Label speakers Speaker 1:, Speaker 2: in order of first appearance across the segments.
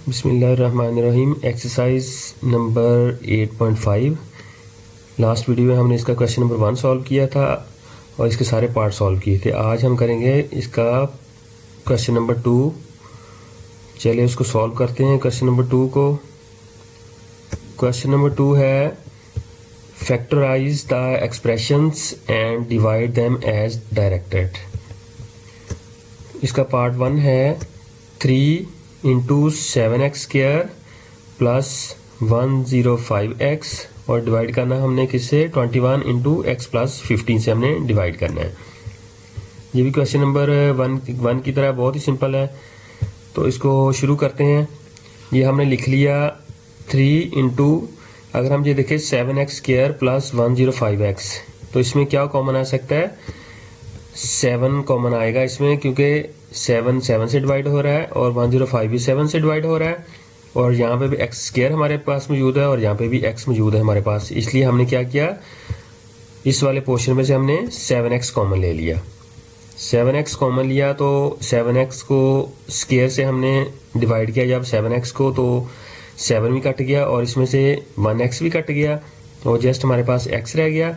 Speaker 1: बिस्मिल्लाहिर्रहमानिर्रहीम। Exercise number 8.5। Last video में हमने इसका क्वेश्चन नंबर 1 सॉल्व किया था और इसके सारे पार्ट सॉल्व किए थे। आज हम करेंगे इसका क्वेश्चन नंबर 2। चलिए उसको सॉल्व करते हैं। क्वेश्चन नंबर 2 को, क्वेश्चन नंबर 2 है factorize the expressions and divide them as directed. इसका पार्ट 1 है 3 into 7x square plus 105x और डिवाइड करना हमने किससे 21 इंटू एक्स प्लस 15 से हमने डिवाइड करना है। ये भी क्वेश्चन नंबर 1 की तरह बहुत ही सिंपल है, तो इसको शुरू करते हैं। ये हमने लिख लिया 3 इंटू, अगर हम ये देखें 7x स्क्वायर प्लस 105x, तो इसमें क्या कॉमन आ सकता है, 7 कॉमन आएगा इसमें, क्योंकि 7 7 से डिवाइड हो रहा है और 105 भी 7 से डिवाइड हो रहा है और यहाँ पे भी एक्स स्क्वायर हमारे पास मौजूद है और यहाँ पे भी एक्स मौजूद है हमारे पास। इसलिए हमने क्या किया, इस वाले पोर्शन में से हमने 7x कॉमन ले लिया। 7x कॉमन लिया तो 7x को स्क्वायर से हमने डिवाइड किया जब 7x को, तो 7 भी कट गया और इसमें से 1x भी कट गया और जस्ट हमारे पास x रह गया।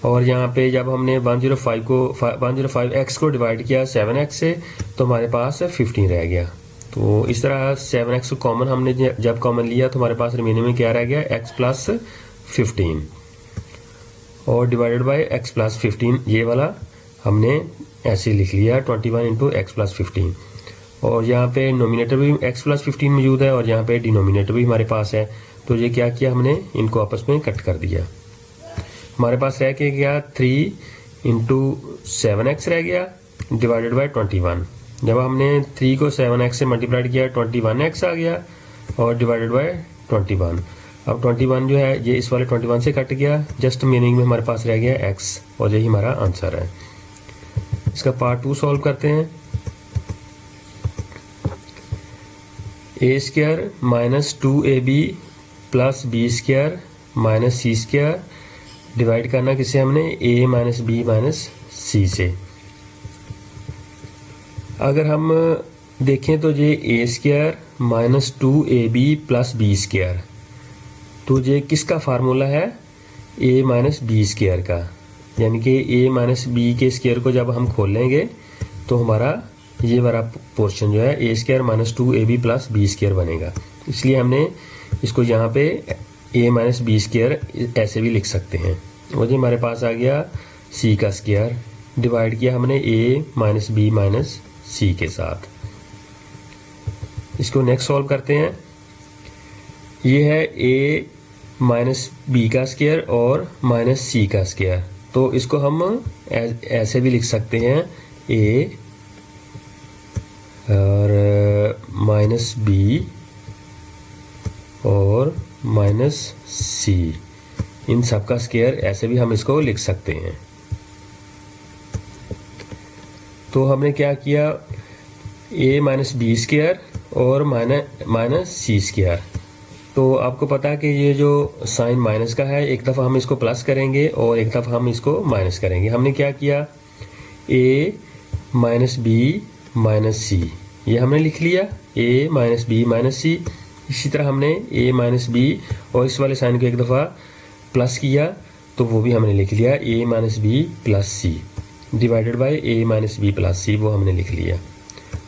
Speaker 1: और यहाँ पे जब हमने 105x को डिवाइड किया 7x से, तो हमारे पास 15 रह गया। तो इस तरह 7x को कॉमन हमने जब कॉमन लिया तो हमारे पास रिमेनिंग में क्या रह गया, x प्लस 15 और डिवाइडेड बाय x प्लस 15। ये वाला हमने ऐसे लिख लिया 21 इंटू एक्स प्लस 15। और यहाँ पे नोमिनेटर भी x प्लस 15 मौजूद है और यहाँ पे डिनोमिनेटर भी हमारे पास है। तो ये क्या किया, हमने इनको आपस में कट कर दिया। हमारे पास रह के गया 3 इंटू 7x रह गया डिवाइडेड बाय 21। जब हमने 3 को 7x से मल्टीप्लाइड किया 21x आ गया और डिवाइडेड बाय 21। अब 21 जो है ये इस वाले 21 से कट गया, जस्ट मीनिंग में हमारे पास रह गया x और यही हमारा आंसर है। इसका पार्ट 2 सॉल्व करते हैं। a square minus 2ab plus b square minus c square divide करना किससे, हमने a minus B minus C से। अगर हम देखें तो ये a square minus 2ab plus B square, तो ये किसका फार्मूला है, a माइनस बी स्क्वायर का। यानी कि a माइनस बी के स्क्वायर को जब हम खोलेंगे तो हमारा ये वाला पोर्शन जो है a square minus 2ab plus B square बनेगा। इसलिए हमने इसको यहाँ पे a माइनस बी स्क्वायर ऐसे भी लिख सकते हैं। और ये हमारे पास आ गया c का स्क्वायर, डिवाइड किया हमने a माइनस बी माइनस सी के साथ। इसको नेक्स्ट सॉल्व करते हैं। ये है a माइनस बी का स्क्वायर और माइनस सी का स्क्वायर, तो इसको हम ऐसे भी लिख सकते हैं a और माइनस बी और माइनस सी, इन सब का स्क्वायर ऐसे भी हम इसको लिख सकते हैं। तो हमने क्या किया, a माइनस बी स्क्वायर और माइनस सी स्क्वायर। तो आपको पता है कि ये जो साइन माइनस का है, एक दफ़ा हम इसको प्लस करेंगे और एक दफ़ा हम इसको माइनस करेंगे। हमने क्या किया, a माइनस बी माइनस सी, ये हमने लिख लिया a माइनस बी माइनस सी। इसी तरह हमने a माइनस बी और इस वाले साइन को एक दफ़ा प्लस किया तो वो भी हमने लिख लिया a minus B plus C divided by a minus B plus C, वो हमने लिख लिया।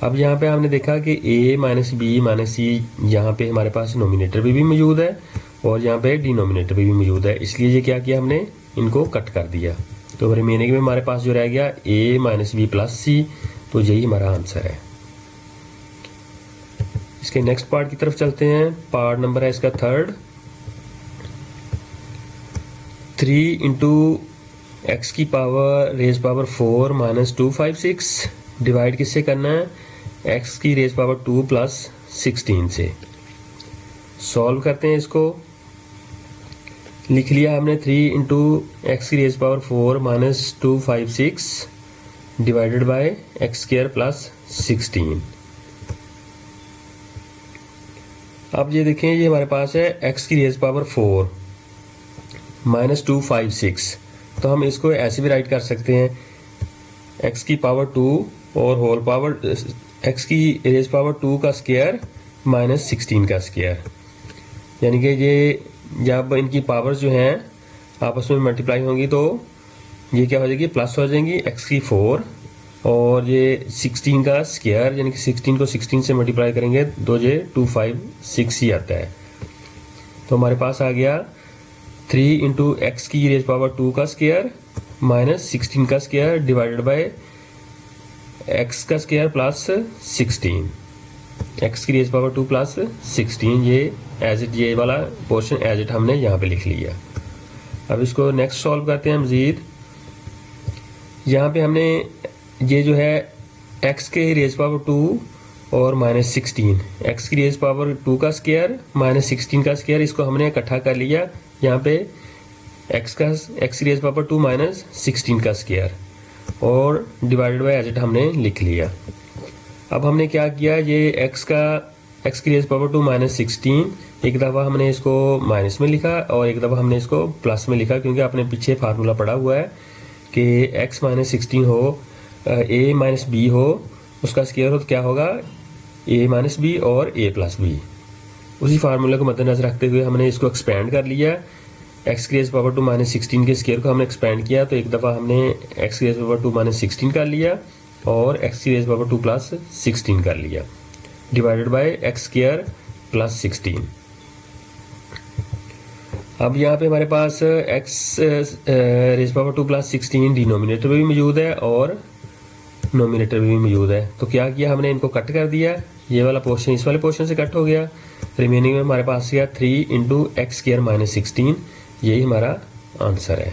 Speaker 1: अब यहाँ पे हमने देखा कि a माइनस बी माइनस सी, यहाँ पे हमारे पास नोमिनेटर भी मौजूद है और यहाँ पे डिनोमिनेटर भी मौजूद है। इसलिए ये क्या किया, हमने इनको कट कर दिया। तो रिमेनिंग में हमारे पास जो रह गया a माइनस बी प्लस सी, तो यही हमारा आंसर है। इसके नेक्स्ट पार्ट की तरफ चलते हैं। पार्ट नंबर है इसका 3rd। 3 इंटू एक्स की power raise power 4 minus 256 divide किससे करना है, x की रेज पावर 2 प्लस 16 से। सॉल्व करते हैं इसको। लिख लिया हमने 3 इंटू एक्स की raise power 4 minus 256 divided by X square plus 16। अब ये देखें, ये हमारे पास है x की रेज पावर 4 माइनस 256, तो हम इसको ऐसे भी राइट कर सकते हैं x की पावर 2 और होल पावर x की रेज पावर 2 का स्क्वायर माइनस 16 का स्क्वायर, यानी कि ये जब इनकी पावर्स जो हैं आपस में मल्टीप्लाई होंगी तो ये क्या हो जाएगी, प्लस हो जाएंगी, x की 4 और ये 16 का स्क्वायर, यानी कि 16 को 16 से मल्टीप्लाई करेंगे 2 256 ही आता है। तो हमारे पास आ गया 3 इंटू एक्स की रेज पावर 2 का स्क्वायर माइनस 16 का स्क्वायर डिवाइडेड बाय एक्स का स्क्वायर प्लस 16, एक्स की रेज पावर 2 प्लस 16। ये एज इट, ये वाला पोर्शन एज इट हमने यहाँ पे लिख लिया। अब इसको नेक्स्ट सॉल्व करते हैं मज़ीद। यहाँ पे हमने ये जो है एक्स के रेज पावर 2 और माइनस 16, एक्स की रेज पावर 2 का स्क्वायर माइनस 16 का स्क्वायर, इसको हमने इकट्ठा कर लिया। यहाँ पे एक्स की रेज पावर 2 माइनस 16 का स्क्वायर और डिवाइडेड बाय एज इट हमने लिख लिया। अब हमने क्या किया, ये एक्स की रेज पावर 2 माइनस 16 एक दफ़ा हमने इसको माइनस में लिखा और एक दफ़ा हमने इसको प्लस में लिखा, क्योंकि आपने पीछे फार्मूला पढ़ा हुआ है कि x माइनस 16 हो, a माइनस बी हो, उसका स्क्वायर हो तो क्या होगा, a माइनस बी और a प्लस बी। उसी फार्मूले को मद्देनजर रखते हुए हमने इसको एक्सपेंड कर लिया। x की रेज पावर 2 माइनस 16 के स्क्वायर को हमने एक्सपेंड किया, तो एक दफ़ा हमने x की रेज पावर 2 माइनस 16 कर लिया और x की रेज पावर 2 प्लस 16 कर लिया divided by X square plus 16। अब यहाँ पे हमारे पास x raise power 2 plus 16 denominator में भी मौजूद है और नोमिनेटर में भी मौजूद है। तो क्या किया, हमने इनको कट कर दिया, ये वाला पोर्शन इस वाले पोर्शन से कट हो गया। रिमेनिंग में हमारे पास गया 3 इंटू एक्स स्क्वायर माइनस 16, यही हमारा आंसर है।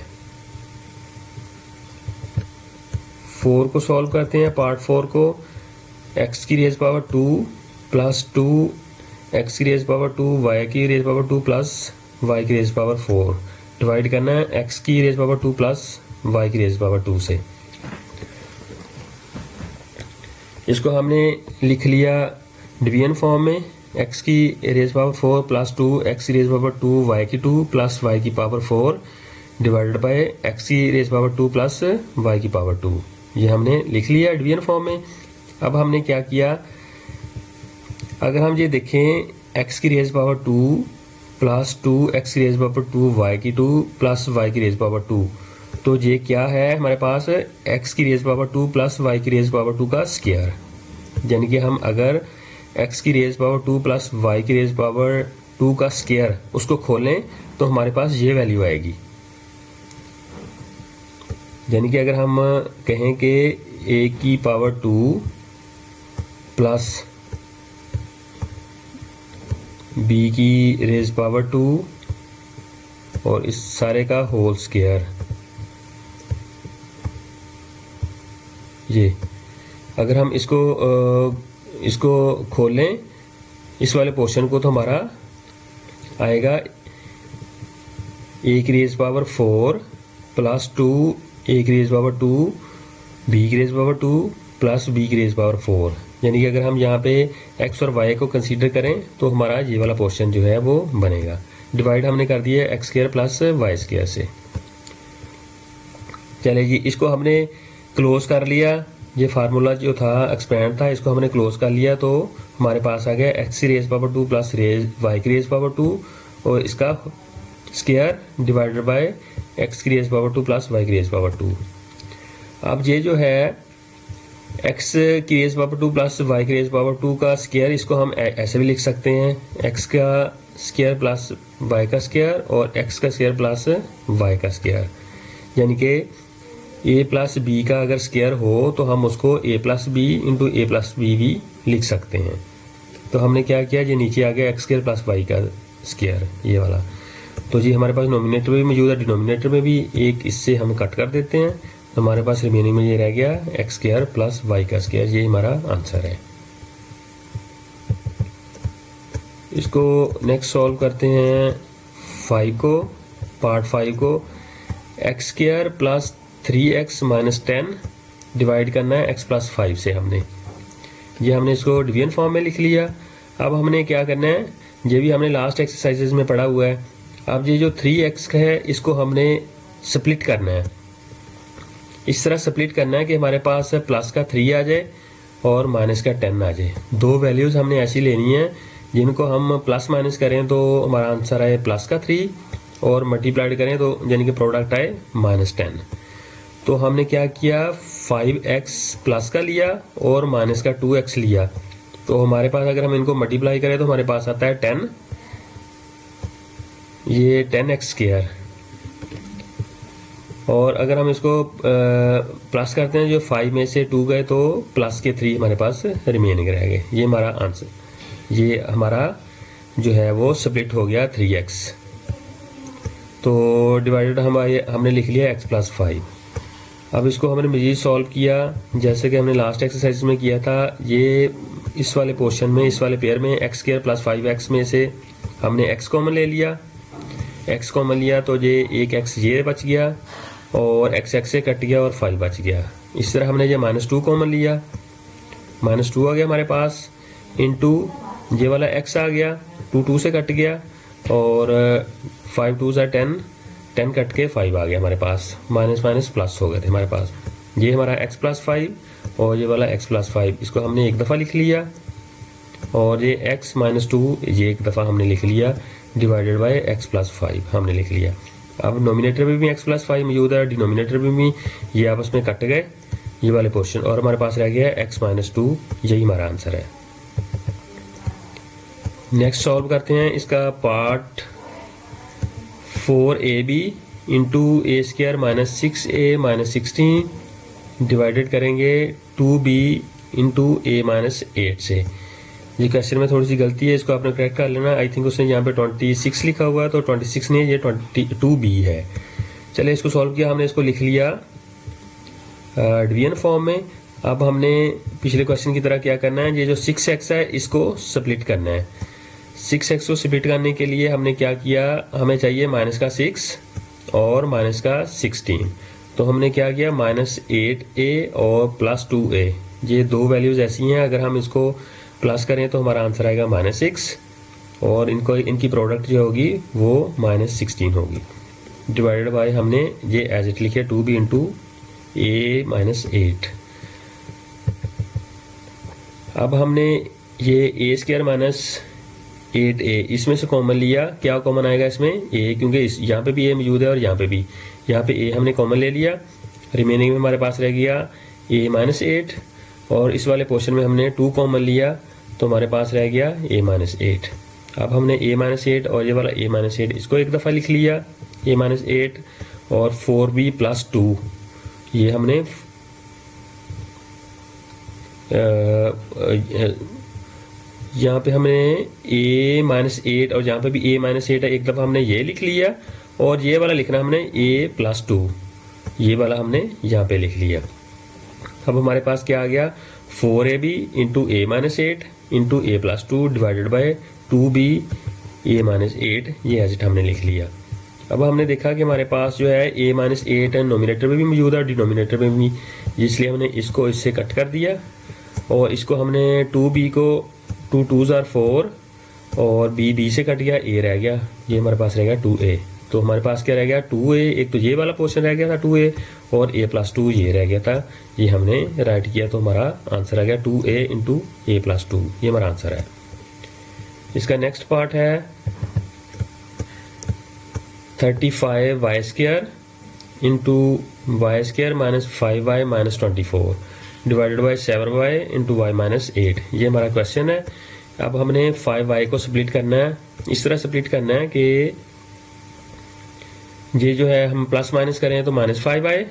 Speaker 1: 4 को सॉल्व करते हैं, पार्ट 4 को। x की रेज पावर 2 प्लस 2 एक्स की रेज पावर 2 y की रेज पावर 2 प्लस y की रेज पावर 4 डिवाइड करना है x की रेज पावर 2 प्लस y की रेज पावर 2 से। इसको हमने लिख लिया डिवीजन फॉर्म में, x की रेज पावर 4 प्लस 2 एक्स की रेज पावर 2 y की 2 प्लस y की पावर 4 डिवाइडेड बाय x की रेज पावर 2 प्लस y की पावर 2, ये हमने लिख लिया डिवीजन फॉर्म में। अब हमने क्या किया, अगर हम ये देखें x की रेज पावर 2 प्लस 2 एक्स की रेज पावर 2 y की 2 प्लस y की रेज पावर 2, तो ये क्या है हमारे पास, x की रेज पावर 2 प्लस y की रेज पावर 2 का स्क्वायर। यानी कि हम अगर x की रेज पावर 2 प्लस y की रेज पावर 2 का स्क्वायर उसको खोलें तो हमारे पास ये वैल्यू आएगी। यानी कि अगर हम कहें कि a की पावर 2 प्लस b की रेज पावर 2 और इस सारे का होल स्क्वायर, ये अगर हम इसको खोलें इस वाले पोर्शन को, तो हमारा आएगा a की रेज पावर 4 प्लस 2 a की रेज पावर 2 b की रेज पावर 2 प्लस b की रेज पावर 4। यानी कि अगर हम यहाँ पे x और y को कंसीडर करें तो हमारा ये वाला पोर्शन जो है वो बनेगा। डिवाइड हमने कर दिया X square plus Y square से। चलिए जी, इसको हमने क्लोज कर लिया। ये फार्मूला जो था एक्सपेंड था, इसको हमने क्लोज कर लिया, तो हमारे पास आ गया एक्स की रेज पावर 2 प्लस वाई की रेज पावर 2 और इसका स्क्वायर डिवाइडेड बाय एक्स की रेज पावर 2 प्लस वाई की रेज पावर 2। अब ये जो है x की रेज पावर 2 प्लस y की रेज पावर 2 का स्क्वायर, इसको हम ऐसे भी लिख सकते हैं, x का स्क्वायर प्लस y का स्क्वायर और x का स्क्वायर प्लस y का स्क्वायर। यानी कि a प्लस बी का अगर स्क्वायर हो तो हम उसको a plus B into A plus B भी लिख सकते हैं। तो हमने क्या किया, ये नीचे आ गया एक्स स्क्वायर प्लस वाई का स्क्वायर, ये वाला। तो जी हमारे पास नोमिनेटर में भी मौजूद है, डिनोमिनेटर में भी एक इससे हम कट कर देते हैं, तो हमारे पास रिमेनिंग में ये रह गया एक्स स्क्वायर प्लस वाई का स्क्वायर, ये हमारा आंसर है। इसको नेक्स्ट सॉल्व करते हैं 5 को, पार्ट 5 को। X square plus 3x minus 10 divide करना है x प्लस 5 से। हमने इसको डिवीजन फॉर्म में लिख लिया। अब हमने क्या करना है, ये भी हमने लास्ट एक्सरसाइजेज में पढ़ा हुआ है। अब ये जो 3x है इसको हमने स्प्लिट करना है, इस तरह स्प्लिट करना है कि हमारे पास प्लस का 3 आ जाए और माइनस का 10 आ जाए। दो वैल्यूज़ हमने ऐसी लेनी है जिनको हम प्लस माइनस करें तो हमारा आंसर आए प्लस का 3 और मल्टीप्लाइड करें तो यानी कि प्रोडक्ट आए -10। तो हमने क्या किया, 5x प्लस का लिया और माइनस का 2x लिया। तो हमारे पास अगर हम इनको मल्टीप्लाई करें तो हमारे पास आता है 10, ये 10x स्क्वायर। और अगर हम इसको प्लस करते हैं, जो 5 में से 2 गए तो प्लस के 3 हमारे पास रिमेनिंग रह गए। ये हमारा आंसर, ये हमारा जो है वो स्प्लिट हो गया 3x। तो डिवाइडेड हमने लिख लिया x + 5। अब इसको हमने मजीद सॉल्व किया जैसे कि हमने लास्ट एक्सरसाइज में किया था। ये इस वाले पोर्शन में, इस वाले पेयर में x² + 5x में से हमने x कॉमन ले लिया। x कॉमन लिया तो ये एक x ये बच गया और x से कट गया और 5 बच गया। इस तरह हमने ये -2 कॉमन लिया, -2 आ गया हमारे पास, इनटू ये वाला x आ गया, 2 से कट गया और 5 2 = 10, 10 कट के 5 आ गया हमारे पास। माइनस माइनस प्लस हो गए थे हमारे पास। ये हमारा x + 5 और ये वाला x + 5, इसको हमने एक दफ़ा लिख लिया और ये x - 2 ये एक दफ़ा हमने लिख लिया, डिवाइडेड बाय x + 5 हमने लिख लिया। अब नोमिनेटर में भी x + 5 मौजूद है, डिनोमिनेटर में भी ये आपस में कट गए ये वाले पोर्शन, और हमारे पास रह गया x - 2। यही हमारा आंसर है। नेक्स्ट सॉल्व करते हैं इसका part 4ab × a² - 6a - 16 divided करेंगे 2b × a - 8 से। ये क्वेश्चन में थोड़ी सी गलती है, इसको आपने करेक्ट कर लेना। आई थिंक उसने यहाँ पे 26 लिखा हुआ है तो 26 नहीं, ये 22b है। चलिए इसको सॉल्व किया हमने, इसको लिख लिया डिवीजन फॉर्म में। अब हमने पिछले क्वेश्चन की तरह क्या करना है, ये जो 6x है इसको स्प्लिट करना है। 6x को स्प्लिट करने के लिए हमने क्या किया, हमें चाहिए -6 और -16। तो हमने क्या किया, -8a और +2a, ये दो वैल्यूज ऐसी हैं, अगर हम इसको प्लस करें तो हमारा आंसर आएगा -6 और इनकी प्रोडक्ट जो होगी वो -16 होगी। डिवाइडेड बाय हमने ये एज इट लिखे 2b × a - 8। अब हमने ये a² - 8a इसमें से कॉमन लिया। क्या कॉमन आएगा इसमें, a, क्योंकि यहाँ पे भी a मौजूद है और यहाँ पे a हमने कॉमन ले लिया। रिमेनिंग में हमारे पास रह गया a - 8 और इस वाले पोर्शन में हमने 2 कॉमन लिया तो हमारे पास रह गया a - 8। अब हमने a - 8 और ये वाला a - 8 इसको एक दफ़ा लिख लिया, a - 8 और 4b + 2 ये हमने यहाँ पे हमने a - 8 और यहाँ पे भी a - 8 है, एक दफ़ा हमने ये लिख लिया और ये वाला लिखना हमने a + 2, ये वाला हमने यहाँ पे लिख लिया। अब हमारे पास क्या आ गया, 4ab × a - 8 × a + 2 divided by 2b a - 8, ये एज इट हमने लिख लिया। अब हमने देखा कि हमारे पास जो है a - 8 है, नोमिनेटर में भी मौजूद है और डिनोमिनेटर में भी, इसलिए हमने इसको इससे कट कर दिया और इसको हमने 2b को 2 2 = 4 और b से कट गया, a रह गया, ये हमारे पास रह गया 2a। तो हमारे पास क्या रह गया, 2a, एक तो ये वाला पोर्शन रह गया था 2a और a + 2 ये रह गया था, ये हमने राइट किया तो हमारा आंसर आ गया 2a × a + 2, ये हमारा आंसर है। इसका नेक्स्ट पार्ट है 35y² × y² - 5y - 24 divided by 7y × y - 8, ये हमारा क्वेश्चन है। अब हमने 5y को स्प्लिट करना है, इस तरह स्प्लिट करना है कि ये जो है हम प्लस माइनस करें तो -5y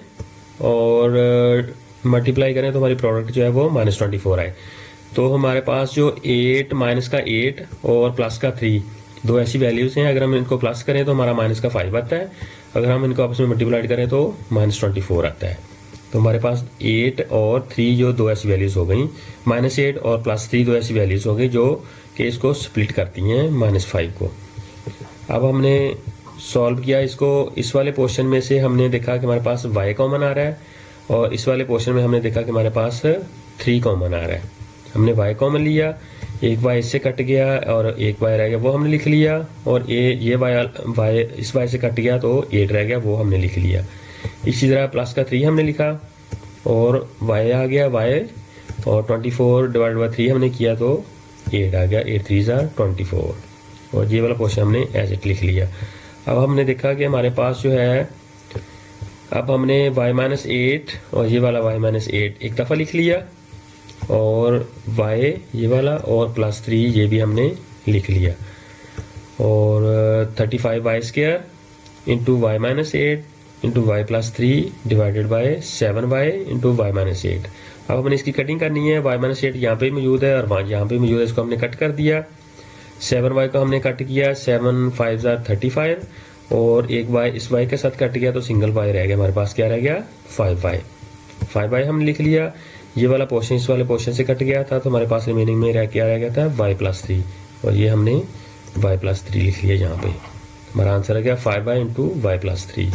Speaker 1: और मल्टीप्लाई करें तो हमारी प्रोडक्ट जो है वो -24 आए। तो हमारे पास जो 8 -8 और +3 दो ऐसी वैल्यूज हैं, अगर हम इनको प्लस करें तो हमारा -5 आता है, अगर हम इनको आपस में मल्टीप्लाई करें तो -24 आता है। तो हमारे पास 8 और 3 जो दो ऐसी वैल्यूज हो गई, -8 और +3 दो ऐसी वैल्यूज हो गई जो कि इसको स्प्लिट करती हैं -5 को। अब हमने सॉल्व किया इसको, इस वाले पोर्शन में से हमने देखा कि हमारे पास y कॉमन आ रहा है और इस वाले पोर्शन में हमने देखा कि हमारे पास 3 कॉमन आ रहा है। हमने y कॉमन लिया, एक y इससे कट गया और एक y रह गया, वो हमने लिख लिया, और ये y इस y से कट गया तो 8 रह गया, वो हमने लिख लिया। इसी तरह +3 हमने लिखा और y आ गया y, और 24 / 3 हमने किया तो 8 आ गया, 8 3 ज़ा 24, और ये वाला पोर्शन हमने एज इट लिख लिया। अब हमने देखा कि हमारे पास जो है, अब हमने y-8 और ये वाला y-8 एक दफ़ा लिख लिया, और y ये वाला और +3 ये भी हमने लिख लिया, और 35y² into y-8 into y+3 divided by 7y into y-8। अब हमने इसकी कटिंग करनी है। y-8 यहाँ पे मौजूद है और यहाँ पे मौजूद है, इसको हमने कट कर दिया। 7y को हमने कट किया, 7 5 ज़ा 35, और एक y इस y के साथ कट गया तो सिंगल y रह गया, हमारे पास क्या रह गया 5y हमने लिख लिया। ये वाला पोर्शन इस वाले पोर्शन से कट गया था, तो हमारे पास रिमेनिंग में क्या रह गया था y+3, और ये हमने y+3 लिख लिया। यहाँ पे हमारा आंसर आ गया 5y इंटू y+3।